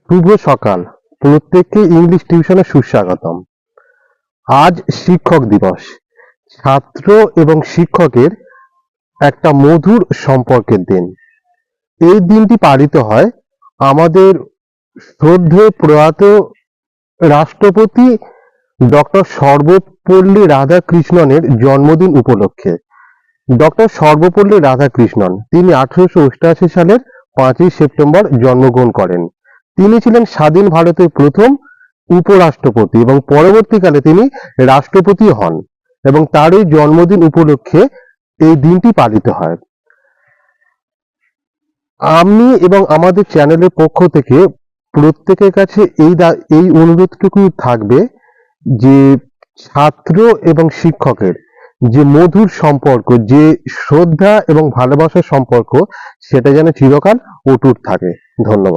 শুভ সকাল। প্রত্যেককে ইংলিশ টিউশনে সুস্বাগতম। আজ শিক্ষক দিবস। ছাত্র এবং শিক্ষকের একটা মধুর সম্পর্কের দিন। এই দিনটি পালিত হয় আমাদের শ্রদ্ধেয় প্রয়াত রাষ্ট্রপতি ডক্টর সর্বপল্লী রাধাকৃষ্ণনের জন্মদিন উপলক্ষে। ডক্টর সর্বপল্লী রাধাকৃষ্ণন তিনি 1888 সালের 5ই সেপ্টেম্বর জন্মগ্রহণ করেন। তিনি ছিলেন স্বাধীন ভারতের প্রথম উপরাষ্ট্রপতি এবং পরবর্তীকালে তিনি রাষ্ট্রপতি হন এবং তার এই জন্মদিন উপলক্ষে এই দিনটি পালিত হয়। আমি এবং আমাদের চ্যানেলের পক্ষ থেকে প্রত্যেকের কাছে এই অনুরোধটুকু থাকবে যে ছাত্র এবং শিক্ষকের যে মধুর সম্পর্ক, যে শ্রদ্ধা এবং ভালোবাসার সম্পর্ক, সেটা যেন চিরকাল অটুট থাকে। ধন্যবাদ।